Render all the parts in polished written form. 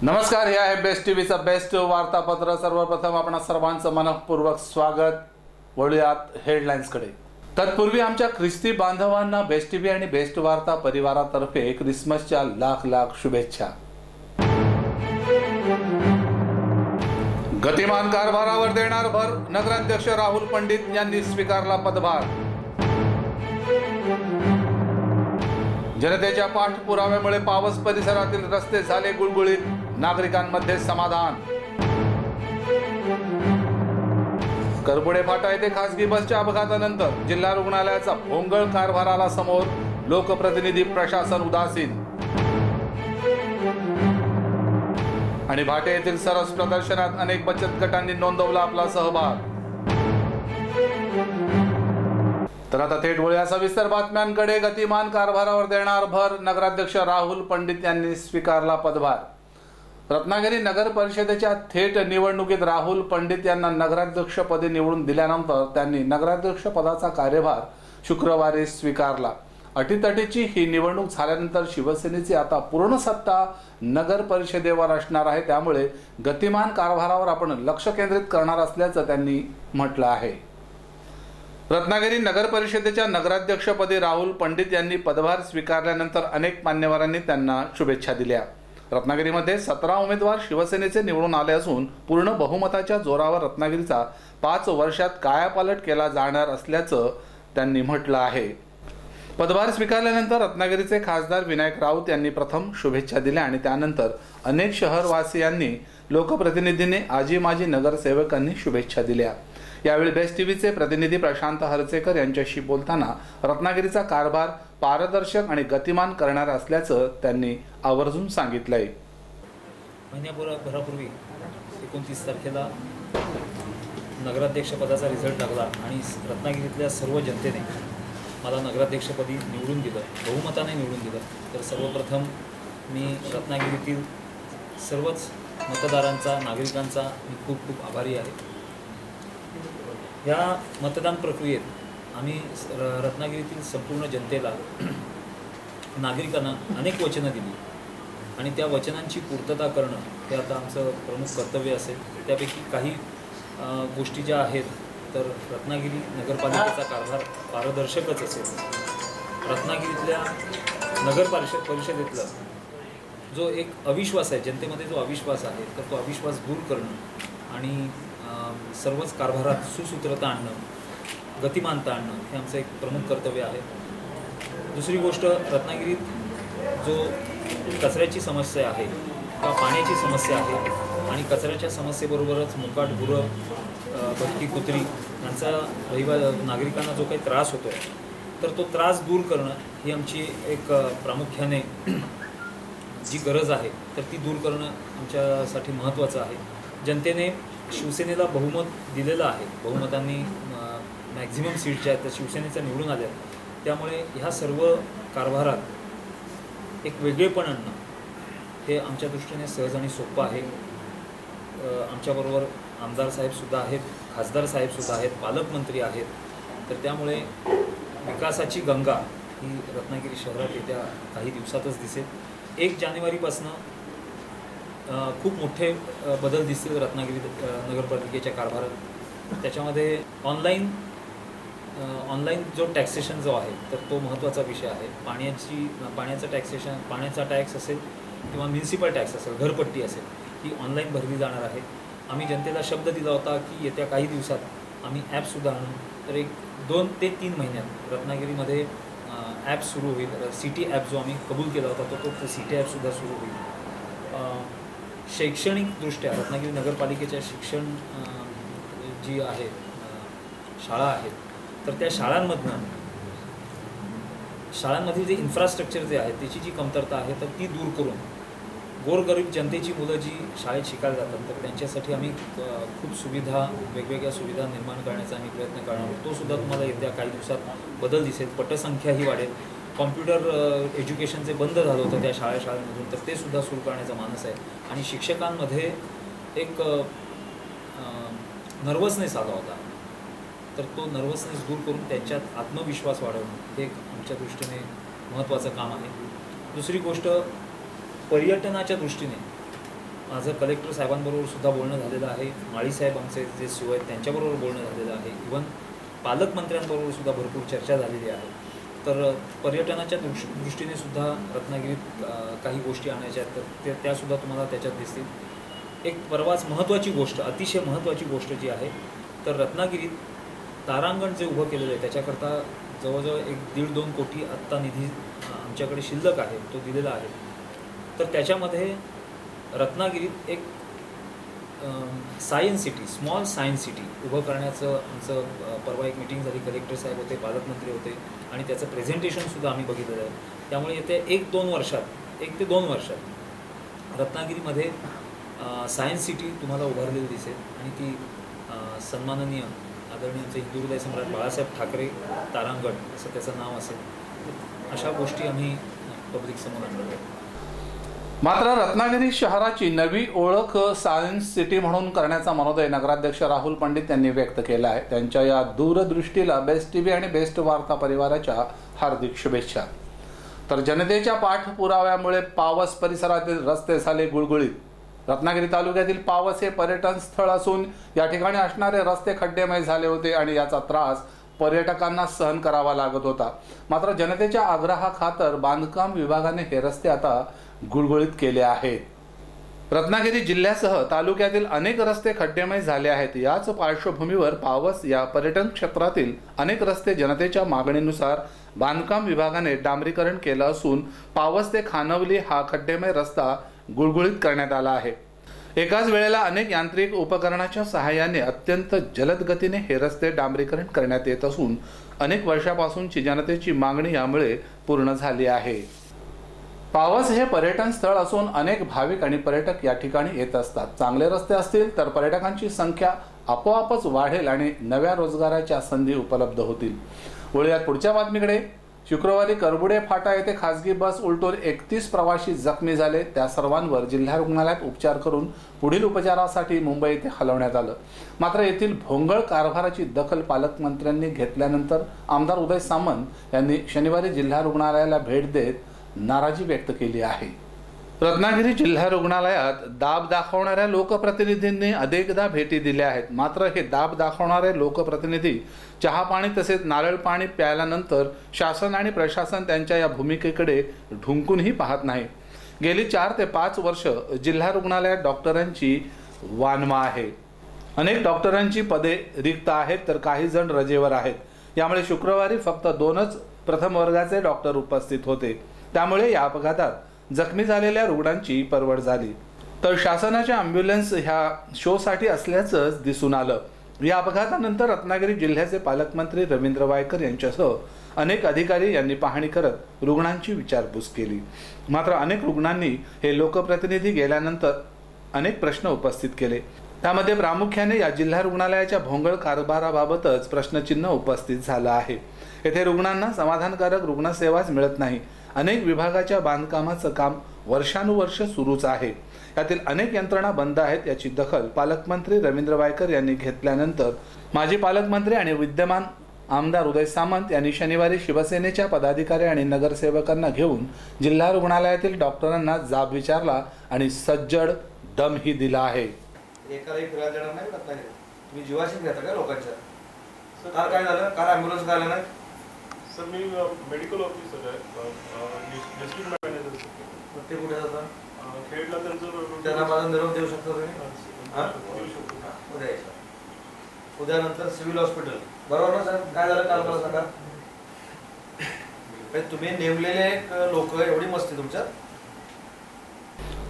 नमस्कार, हे आहे बेस्ट टीव्हीचा बेस्ट वार्तापत्र। सर्वप्रथम आपण सर्वांचं मनपूर्वक स्वागत। वळूयात हेडलाईन्सकडे। तत्पूर्वी आमच्या ख्रिस्ती बांधवांना बेस्ट टीव्ही आणि बेस्ट वार्ता परिवारातर्फे ख्रिसमसच्या लाख लाख शुभेच्छा। गतिमान कारभारावर देणार भर, नगराध्यक्ष राहुल पंडित यांनी स्वीकारला पदभार। जनतेच्या पाठपुराव्यामुळे पावस परिसरातील रस्ते झाले गुळगुळीत, नागरिकांमध्ये समाधान। करबुडे फाटा येथे खासगी बसच्या अपघातानंतर जिल्हा रुग्णालयाचा भोंगळ कारभाराला समोर, लोकप्रतिनिधी प्रशासन उदासीन। आणि भाटे येथील सरस प्रदर्शनात अनेक बचत गटांनी नोंदवला आपला सहभाग। तर आता थेट वळूया सविस्तर बातम्यांकडे। गतिमान कारभारावर देणार भर, नगराध्यक्ष राहुल पंडित यांनी स्वीकारला पदभार। रत्नागिरी नगर परिषदेच्या थेट निवडणुकीत राहुल पंडित यांना नगराध्यक्षपदी निवडून दिल्यानंतर त्यांनी नगराध्यक्ष पदाचा कार्यभार शुक्रवारी स्वीकारला। अटीतटीची ही निवडणूक झाल्यानंतर शिवसेनेची आता पूर्ण सत्ता नगर परिषदेवर असणार आहे, त्यामुळे गतिमान कारभारावर आपण लक्ष केंद्रित करणार असल्याचं त्यांनी म्हटलं आहे। रत्नागिरी नगर परिषदेच्या नगराध्यक्षपदी राहुल पंडित यांनी पदभार स्वीकारल्यानंतर अनेक मान्यवरांनी त्यांना शुभेच्छा दिल्या। रत्नागिरीमध्ये 17 उमेदवार शिवसेनेचे निवडून आले असून पूर्ण बहुमताच्या जोरावर रत्नागिरीचा 5 वर्षात कायापालट केला जाणार असल्याचं त्यांनी म्हटलं आहे। पदभार स्वीकारल्यानंतर रत्नागिरीचे खासदार विनायक राऊत यांनी प्रथम शुभेच्छा दिल्या आणि त्यानंतर अनेक शहरवासियांनी, लोकप्रतिनिधींनी, आजी माजी नगरसेवकांनी शुभेच्छा दिल्या। यावेळी बेस्ट टीव्हीचे प्रतिनिधी प्रशांत हरचेकर यांच्याशी बोलताना रत्नागिरीचा कारभार पारदर्शक आणि गतिमान करणार असल्याचं त्यांनी आवर्जून सांगितलंय। महिन्याभरापूर्वी 29 तारखेला नगराध्यक्षपदाचा रिझल्ट लागला आणि रत्नागिरीतल्या सर्व जनतेने मला नगराध्यक्षपदी निवडून दिलं, बहुमताने निवडून दिलं। तर सर्वप्रथम मी रत्नागिरीतील सर्वच मतदारांचा, नागरिकांचा मी खूप खूप आभारी आहे। या मतदान प्रक्रियेत आम्ही रत्नागिरीतील संपूर्ण जनतेला, नागरिकांना अनेक वचनं दिली आणि त्या वचनांची पूर्तता करणं हे आता आमचं प्रमुख कर्तव्य असेल। त्यापैकी काही गोष्टी ज्या आहेत, तर रत्नागिरी नगरपालिकेचा कारभार पारदर्शकच असेल। रत्नागिरीतल्या नगर परिषदेतला जो एक अविश्वास आहे, जनतेमध्ये जो अविश्वास आहे, तर तो अविश्वास दूर करणं आणि सर्वच कारभारात सुसूत्रता आणणं, गतिमानता आणणं हे आमचं एक प्रमुख कर्तव्य आहे। दुसरी गोष्ट, रत्नागिरीत जो कचऱ्याची समस्या आहे किंवा पाण्याची समस्या आहे आणि कचऱ्याच्या समस्येबरोबरच मुकाट, गुरं, भटकी कुत्री यांचा नागरिकांना जो काही त्रास होतो आहे, तर तो त्रास दूर करणं ही आमची एक प्रामुख्याने जी गरज आहे, तर ती दूर करणं आमच्यासाठी महत्त्वाचं आहे। जनतेने शिवसेनेला बहुमत दिलेलं आहे, बहुमतांनी मॅक्झिमम सीट ज्या आहेत त्या शिवसेनेच्या निवडून आल्या, त्यामुळे ह्या सर्व कारभारात एक वेगळेपण आणणं हे आमच्या दृष्टीने सहज आणि सोपं आहे। आमच्याबरोबर आमदार साहेबसुद्धा आहेत, खासदार साहेबसुद्धा आहेत, पालकमंत्री आहेत, तर त्यामुळे विकासाची गंगा ही रत्नागिरी शहरात येत्या काही दिवसातच दिसेल। 1 जानेवारीपासून खूप मोठे बदल दिसतील रत्नागिरी नगरपालिकेच्या कारभारात। त्याच्यामध्ये ऑनलाईन जो टॅक्सेशन जो आहे, तर तो महत्त्वाचा विषय आहे। पाण्याचं टॅक्सेशन, पाण्याचा टॅक्स असेल किंवा म्युनिसिपल टॅक्स असेल, घरपट्टी असेल, ही ऑनलाईन भरली जाणार आहे। आम्ही जनतेला शब्द दिला होता की येत्या काही दिवसात आम्ही ॲपसुद्धा आणू, तर 2 ते 3 महिन्यात रत्नागिरीमध्ये ॲप सुरू होईल। सिटी ॲप जो आम्ही कबूल केला होता, तो सिटी ॲपसुद्धा सुरू होईल। शैक्षणिकदृष्ट्या रत्नागिरी नगरपालिकेच्या शिक्षण जी आहे, शाळा आहेत, तर त्या शाळांमधील जे इन्फ्रास्ट्रक्चर जे आहे, त्याची जी कमतरता आहे, तर ती दूर करून गोरगरीब जनतेची मुलं जी शाळेत शिकायला जातात, तर त्यांच्यासाठी आम्ही खूप सुविधा, वेगवेगळ्या सुविधा निर्माण करण्याचा आम्ही प्रयत्न करणार आहोत। तो सुद्धा तुम्हाला येत्या काही दिवसात बदल दिसेल। पटसंख्याही वाढेल। कॉम्प्युटर एज्युकेशन जे बंद झालं होतं त्या शाळेमधून, तर ते सुद्धा सुरू करण्याचा मानस आहे। आणि शिक्षकांमध्ये एक नर्वसनेस आला होता, तर तो नर्वसनेस दूर करून त्यांच्यात आत्मविश्वास वाढवणं हे आमच्या दृष्टीने महत्त्वाचं काम आहे। दुसरी गोष्ट, पर्यटनाच्या दृष्टीने माझं कलेक्टर साहेबांबरोबर सुद्धा बोलणं झालेलं आहे. माळीसाहेब आमचे जे शिव आहेत त्यांच्याबरोबर बोलणं झालेलं आहे. इवन पालकमंत्र्यांबरोबर सुद्धा भरपूर चर्चा झालेली आहे. तर पर्यटनाच्या दृष्टीने सुद्धा रत्नागिरीत काही गोष्टी आणायच्या आहेत, तर त्यासुद्धा तुम्हाला त्याच्यात दिसतील. एक परवाच महत्त्वाची गोष्ट, अतिशय महत्त्वाची गोष्ट जी आहे, तर रत्नागिरीत तारांगण जे उभं केलेलं आहे त्याच्याकरता जवळजवळ 1-1.5-2 कोटी आत्ता निधी आमच्याकडे शिल्लक आहे, तो दिलेला आहे. तर त्याच्यामध्ये रत्नागिरीत एक science city, small science city उभं करण्याचं आमचं परवा एक मिटिंग झाली. कलेक्टर साहेब होते, पालकमंत्री होते आणि त्याचं प्रेझेंटेशनसुद्धा आम्ही बघितलेलं आहे. त्यामुळे येत्या 1-2 वर्षात, 1 ते 2 वर्षात रत्नागिरीमध्ये सायन्स सिटी तुम्हाला उभारलेली दिसेल आणि ती सन्माननीय आदरणीय आमचे हिंदू हृदय सम्राट बाळासाहेब ठाकरे तारांगण असं त्याचं नाव असेल. अशा गोष्टी आम्ही पब्लिक समोर आणणार आहोत. मात्र रत्नागिरी शहराची नवी ओळख सायन्स सिटी म्हणून करण्याचा मनोदय नगराध्यक्ष राहुल पंडित यांनी व्यक्त केला आहे. त्यांच्या या दूरदृष्टीला बेस्ट टीव्ही आणि बेस्ट वार्ता परिवाराच्या हार्दिक शुभेच्छा. तर जनतेच्या पाठपुराव्यामुळे पावस परिसरातील रस्ते झाले गुळगुळीत. रत्नागिरी तालुक्यातील पावस हे पर्यटन स्थळ असून या ठिकाणी असणारे रस्ते खड्डेमय झाले होते आणि याचा त्रास पर्यटकांना सहन करावा लागत होता. मात्र जनतेच्या आग्रहाखातर बांधकाम विभागाने हे रस्ते आता गुळगुळीत केले आहेत. रत्नागिरी जिल्ह्यासह तालुक्यातील अनेक रस्ते खड्डेमय झाले आहेत. याच पार्श्वभूमीवर पावस या पर्यटन क्षेत्रातील अनेक रस्ते जनतेच्या मागणीनुसार बांधकाम विभागाने डांबरीकरण केलं असून पावस ते खानवली हा खड्डेमय रस्ता गुळगुळीत करण्यात आला आहे. एकाच वेळेला अनेक यांत्रिक उपकरणाच्या सहाय्याने अत्यंत जलद गतीने हे रस्ते डांबरीकरण करण्यात येत असून अनेक वर्षापासूनची जनतेची मागणी यामुळे पूर्ण झाली आहे. पावस हे पर्यटन स्थळ असून अनेक भाविक आणि पर्यटक या ठिकाणी येत असतात. चांगले रस्ते असतील तर पर्यटकांची संख्या आपोआपच वाढेल आणि नव्या रोजगाराच्या संधी उपलब्ध होतील. वळूयात पुढच्या बातमीकडे. शुक्रवारी करबुडे फाटा येथे खासगी बस उलटून 31 प्रवासी जखमी झाले. त्या सर्वांवर जिल्हा रुग्णालयात उपचार करून पुढील उपचारासाठी मुंबई येथे हलवण्यात आलं. मात्र येथील भोंगळ कारभाराची दखल पालकमंत्र्यांनी घेतल्यानंतर आमदार उदय सामंत यांनी शनिवारी जिल्हा रुग्णालयाला भेट देत नाराजी व्यक्त केली आहे. रत्नागिरी जिल्हा रुग्णालयात दाब दाखवणाऱ्या लोकप्रतिनिधींनी अनेकदा भेटी दिल्या आहेत. मात्र हे दाब दाखवणारे लोकप्रतिनिधी चहा पाणी तसेच नारळ पाणी प्यायल्यानंतर शासन आणि प्रशासन त्यांच्या या भूमिकेकडे ढुंकूनही पाहत नाही. गेली 4 ते 5 वर्ष जिल्हा रुग्णालयात डॉक्टरांची वानवा आहे. अनेक डॉक्टरांची पदे रिक्त आहेत तर काही जण रजेवर आहेत. यामुळे शुक्रवारी फक्त 2च प्रथम वर्गाचे डॉक्टर उपस्थित होते. त्यामुळे या अपघातात जखमी झालेल्या रुग्णांची परवड झाली. तर शासनाच्या ॲम्ब्युलन्स ह्या शोसाठी असल्याचंच दिसून आलं. या अपघातानंतर रत्नागिरी जिल्ह्याचे पालकमंत्री रवींद्र वायकर यांच्यासह अनेक अधिकारी यांनी पाहणी करत रुग्णांची विचारपूस केली. मात्र अनेक रुग्णांनी हे लोकप्रतिनिधी गेल्यानंतर अनेक प्रश्न उपस्थित केले. त्यामध्ये प्रामुख्याने या जिल्हा रुग्णालयाच्या भोंगळ कारभाराबाबतच प्रश्नचिन्ह उपस्थित झालं आहे. येथे रुग्णांना समाधानकारक रुग्णसेवाच मिळत नाही. अनेक विभागाच्या बांधकामाचं काम वर्षानुवर्ष सुरूच आहे. यातील अनेक यंत्रणा बंद आहेत. याची दखल पालकमंत्री रवींद्र वायकर यांनी घेतल्यानंतर माजी पालकमंत्री आणि विद्यमान आमदार उदय सामंत यांनी शनिवारी शिवसेनेच्या पदाधिकारी आणि नगरसेवकांना घेऊन जिल्हा रुग्णालयातील डॉक्टरांना जाब विचारला आणि सज्जड दमही दिला आहे. एकालाही फिरायला देणार नाही रत्नागिरी. तुम्ही जीवाशी घेता का लोकांच्या? काल काय झालं? काल ॲम्ब्युलन्स काय आलं नाही? सर मी मेडिकल ऑफिसर आहे, डिस्ट्रिक्ट मॅनेजर. ते कुठे जातात? खेडला त्यांचं. त्यांना माझा निरोप देऊ शकता तुम्ही? हां देऊ शकतो. उद्या यायचं. उद्यानंतर सिव्हिल हॉस्पिटल. बरोबर ना सर? काय झालं काल मला सांगा. तुम्ही नेमलेले लोक एवढी मस्ती तुमच्यात.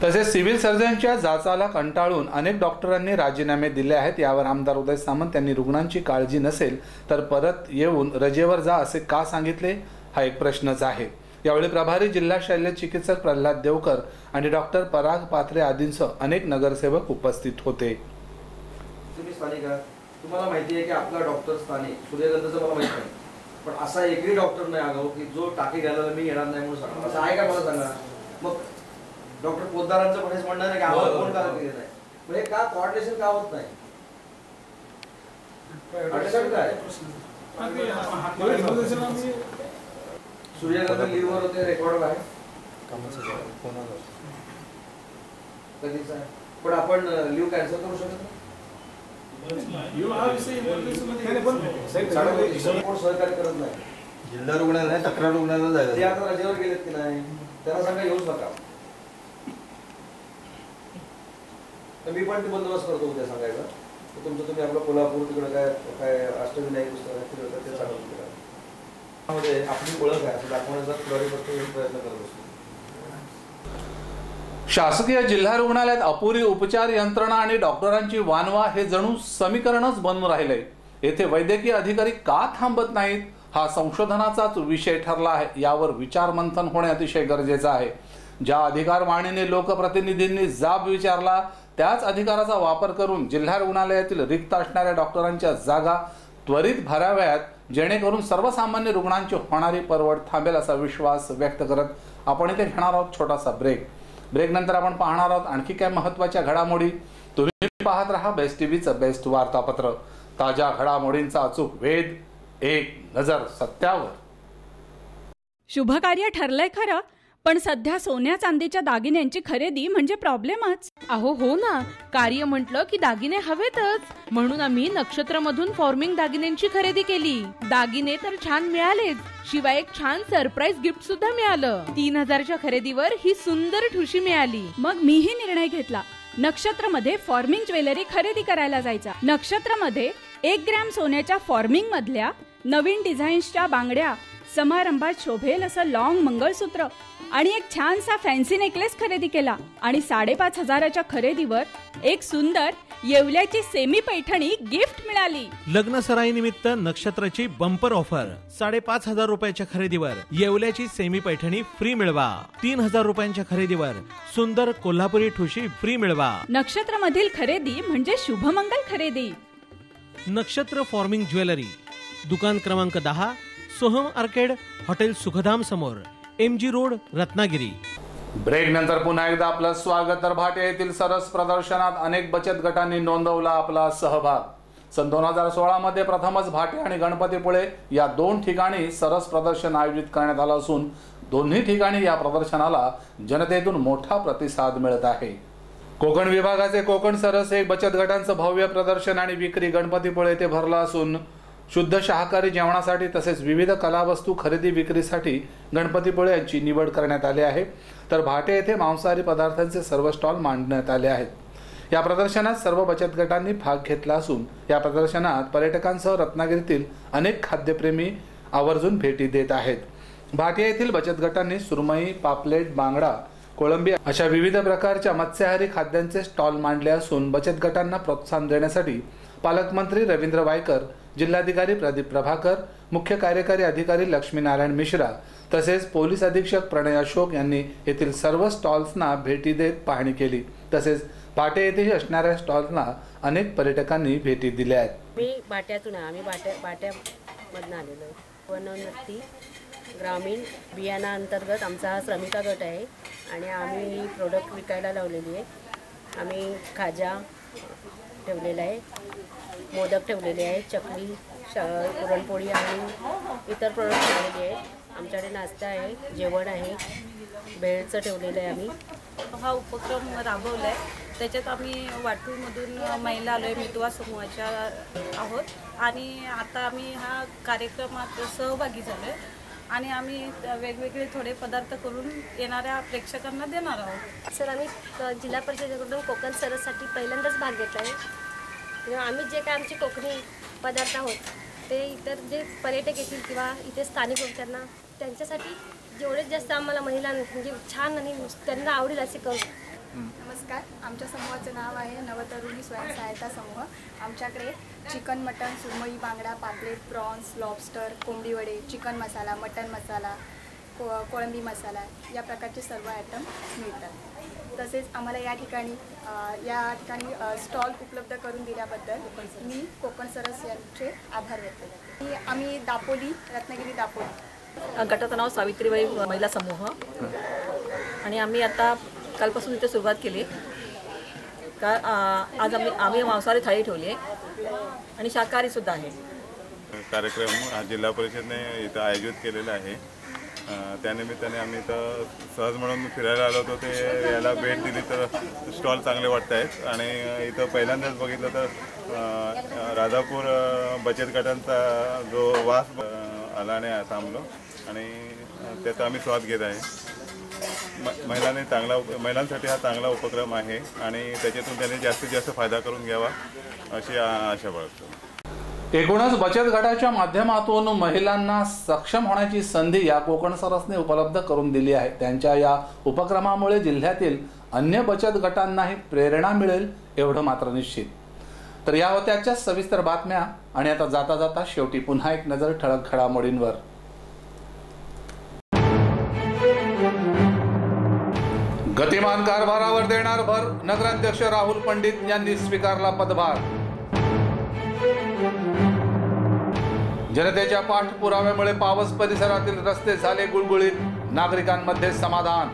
तसेच सिव्हिल सर्जनच्या जाचाला कंटाळून अनेक डॉक्टरांनी राजीनामे दिले आहेत. यावर आमदार उदय सामंत यांनी रुग्णांची काळजी नसेल तर परत येऊन रजेवर जा असे का सांगितले, हा एक प्रश्नच आहे. यावेळी प्रभारी जिल्हा शल्य चिकित्सक प्रल्हाद देवकर आणि डॉक्टर पराग पात्रे आदींसह अनेक नगरसेवक उपस्थित होते. तुम्ही स्थानिक आहात, तुम्हाला माहिती आहे की आपला डॉक्टर स्थानिक सूर्यगंधाचं मला माहिती नाही, पण असा एकही डॉक्टर नाही आगाऊ की जो टाकी घ्यायला मी येणार नाही म्हणून सांगणार. असं आहे का मला सांगा. मग डॉक्टर पोद्दारांचं पण हेच म्हणणं आहे की आम्हाला कोण कारण केलं नाही. म्हणजे का कोऑर्डिनेशन का होत नाही? सूर्यगंधा लिव्हवर होते, रेकॉर्ड आहे. कधीच आहे पण आपण लिव्ह कॅन्सल करू शकत नाही. कोण सहकार्य करत नाही. जिल्हा रुग्णालय तक्रार रुग्णालयाला ते जायचं. आता रजेवर गेलेत की नाही त्यांना सांगा येऊच नका. तर मी पण ते बंदोबस्त करतो उद्या सांगायला. तर तुमचं तुम्ही आपलं कोल्हापूर तिकडे काय काय अष्टविनायक पुस्तक ते सांगा. आपली ओळख आहे असं दाखवण्याचा प्रयत्न करत असतो. शासकीय जिल्हा रुग्णालयात अपुरी उपचार यंत्रणा आणि डॉक्टरांची वानवा हे जणू समीकरणच बनून राहिलंय. येथे वैद्यकीय अधिकारी का थांबत नाहीत हा संशोधनाचाच विषय ठरला आहे. यावर विचारमंथन होणे अतिशय गरजेचं आहे. ज्या अधिकार वाणीने लोकप्रतिनिधींनी जाब विचारला त्याच अधिकाराचा वापर करून जिल्हा रुग्णालयातील रिक्त असणाऱ्या डॉक्टरांच्या जागा त्वरित भराव्यात, जेणेकरून सर्वसामान्य रुग्णांची होणारी परवड थांबेल असा विश्वास व्यक्त करत आपण इथे घेणार आहोत छोटासा ब्रेक. ब्रेकनंतर आपण पाहणार आहोत आणखी काय महत्त्वाच्या घडामोडी. तुम्ही पाहत रहा बेस्ट टीव्हीचं बेस्ट वार्तापत्र. ताज्या घडामोडींचा अचूक वेध, एक नजर सत्यावर. शुभकार्य ठरलंय खरं, पण सध्या सोन्या चांदीच्या दागिन्यांची खरेदी म्हणजे प्रॉब्लेमच. अहो हो ना, कार्य म्हटलं की दागिने हवेतच. म्हणून आम्ही नक्षत्रमधून फॉर्मिंग दागिन्यांची खरेदी केली. दागिने तर छान मिळालेच, शिवाय एक छान सरप्राईज गिफ्ट सुद्धा मिळालं. 3000च्या खरेदीवर ही सुंदर ठुशी मिळाली. मग मीही निर्णय घेतला, नक्षत्रमध्ये फॉर्मिंग ज्वेलरी खरेदी करायला जायचा. नक्षत्रमध्ये 1 ग्रॅम सोन्याच्या फॉर्मिंग मधल्या नवीन डिझाईन्सच्या बांगड्या, समारंभात शोभेल असं लॉंग मंगळसूत्र आणि एक छानसा फॅन्सी नेकलेस खरेदी केला. आणि 5,500च्या खरेदीवर एक सुंदर येवल्याची सेमी पैठणी गिफ्ट मिळाली. लग्न सराईनिमित्त नक्षत्राची बंपर ऑफर. 5,500 रुपयाच्या खरेदीवर येवल्याची सेमी पैठणी फ्री मिळवा. 3,000 रुपयांच्या खरेदीवर सुंदर कोल्हापुरी ठुशी फ्री मिळवा. नक्षत्रमधील खरेदी म्हणजे शुभमंगल खरेदी. नक्षत्र फॉर्मिंग ज्वेलरी, दुकान क्रमांक 10, सोहम आर्केड, हॉटेल सुखधाम समोर, MG रोड, रत्नागिरी. ब्रेक नंतर पुन्हा एकदा आपलं स्वागत. तर भाटे येथील सरस प्रदर्शनात अनेक बचत गटांनी नोंदवला आपला सहभाग. सन 2016 मध्ये प्रथमच भाटे आणि गणपतीपुळे या 2 ठिकाणी सरस प्रदर्शन आयोजित करण्यात आलं असून दोन्ही ठिकाणी या प्रदर्शनाला जनतेतून मोठा प्रतिसाद मिळत आहे. कोकण विभागाचे कोकण सरस एक बचत गटांचं भव्य प्रदर्शन आणि विक्री गणपतीपुळे येथे भरलं असून शुद्ध शाकाहारी जेवणासाठी तसेच विविध कलावस्तू खरेदी विक्रीसाठी गणपतीपुळे यांची निवड करण्यात आली आहे. तर भाटे येथे मांसाहारी पदार्थांचे सर्व स्टॉल मांडण्यात आले आहेत. या प्रदर्शनात सर्व बचत गटांनी भाग घेतला असून या प्रदर्शनात पर्यटकांसह रत्नागिरीतील अनेक खाद्यप्रेमी आवर्जून भेटी देत आहेत. भाटे येथील बचत गटांनी सुरमई, पापलेट, बांगडा, कोळंबी अशा विविध प्रकारच्या मत्स्याहारी खाद्यांचे स्टॉल मांडले असून बचत गटांना प्रोत्साहन देण्यासाठी पालकमंत्री रवींद्र वायकर, जिल्हाधिकारी प्रदीप प्रभाकर, मुख्य कार्यकारी अधिकारी लक्ष्मीनारायण मिश्रा तसेच पोलीस अधीक्षक प्रणय अशोक यांनी येथील सर्व स्टॉल्सना भेटी देत पाहणी केली. तसेच भाटे येथे असणाऱ्या स्टॉल्सना अनेक पर्यटकांनी भेटी दिल्या आहेत. मी भाट्यातून आहे. आम्ही भाट्यामधून आलेलो आहे. वनोन्नती ग्रामीण बियाणा अंतर्गत आमचा हा श्रमिका गट आहे आणि आम्ही प्रोडक्ट विकायला लावलेली आहे. आम्ही खाजा ठेवलेला आहे, मोदक ठेवलेले आहे, चकली, पुरणपोळी आणि इतर प्रोडक्ट ठेवलेले आहेत. आमच्याकडे नाश्ता आहे, जेवण आहे, भेळचं ठेवलेलं आहे. आम्ही हा उपक्रम राबवला आहे. त्याच्यात आम्ही वाटूमधून महिला आलो आहे, मितवा समूहाच्या आहोत आणि आता आम्ही हा कार्यक्रमात सहभागी झालो आहे आणि आम्ही वेगवेगळे थोडे पदार्थ करून येणाऱ्या प्रेक्षकांना देणार आहोत. सर, आम्ही जिल्हा परिषदेकडून कोकण सरससाठी पहिल्यांदाच भाग घेतला आहे. आम्ही जे काय आमचे कोकणी पदार्थ आहोत ते इतर जे पर्यटक येतील किंवा इथे स्थानिक लोक त्यांच्यासाठी जेवढेच जास्त आम्हाला महिला म्हणजे छान आणि त्यांना आवडेल असे करू. नमस्कार, आमच्या समूहाचं नाव आहे नवतरुणी स्वयंसहायता समूह. आमच्याकडे चिकन, मटन, सुरमई, बांगडा, पापलेट, प्रॉन्स, लॉबस्टर, कोंबडी वडे, चिकन मसाला, मटन मसाला, कोळंबी मसाला या प्रकारचे सर्व आयटम मिळतात. तसेच आम्हाला या ठिकाणी स्टॉल उपलब्ध करून दिल्याबद्दल मी कोकण सरस यांचे आभार व्यक्त करते. आम्ही दापोली, रत्नागिरी दापोली. गटाचं नाव सावित्रीबाई महिला समूह आणि आम्ही आता कालपासून इथे सुरुवात केली. आज आम्ही मांसाहारी थाळी ठेवली आहे आणि शाकाहारीसुद्धा आहे. कार्यक्रम हा जिल्हा परिषदेने इथं आयोजित केलेला आहे त्यानिमित्ताने आम्ही इथं सहज म्हणून फिरायला आलो होतो, ते याला भेट दिली तर स्टॉल चांगले वाटत आहेत. आणि इथं पहिल्यांदाच बघितलं तर राजापूर बचत गटांचा जो वास आला नाही थांबलो आणि त्याचा आम्ही स्वाद घेत आहे. महिलांसाठी हा चांगला उपक्रम आहे आणि त्याच्यातून त्यांनी जास्तीत जास्त फायदा करून घ्यावा अशी आशा बाळगतो. एकूणच बचत गटाच्या माध्यमातून महिलांना सक्षम होण्याची संधी या कोकण सरसने उपलब्ध करून दिली आहे. त्यांच्या या उपक्रमामुळे जिल्ह्यातील अन्य बचत गटांनाही प्रेरणा मिळेल एवढं मात्र निश्चित. तर या होत्या आजच्या सविस्तर बातम्या आणि आता जाता जाता शेवटी पुन्हा एक नजर ठळक घडामोडींवर. गतिमान कारभारावर देणार भर, नगराध्यक्ष राहुल पंडित यांनी स्वीकारला पदभार. जनतेच्या पाठपुराव्यामुळे पावस परिसरातील रस्ते झाले गुळगुळीत, नागरिकांमध्ये समाधान.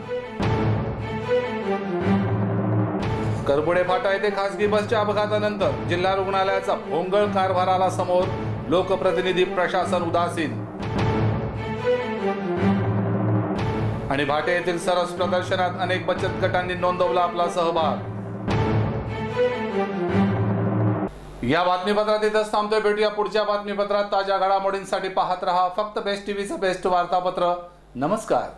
करपुडे फाटा येथे खासगी बसच्या अपघातानंतर जिल्हा रुग्णालयाचा भोंगळ कारभाराला समोर, लोकप्रतिनिधी प्रशासन उदासीन. आणि भाटे येथील सरस प्रदर्शनात अनेक बचत गटांनी नोंदवला आपला सहभाग. या बातमीपत्रात इथंच थांबतोय. भेटूया पुढच्या बातमीपत्रात. ताज्या घडामोडींसाठी पाहत रहा फक्त बेस्ट टीव्हीचं बेस्ट वार्तापत्र. नमस्कार.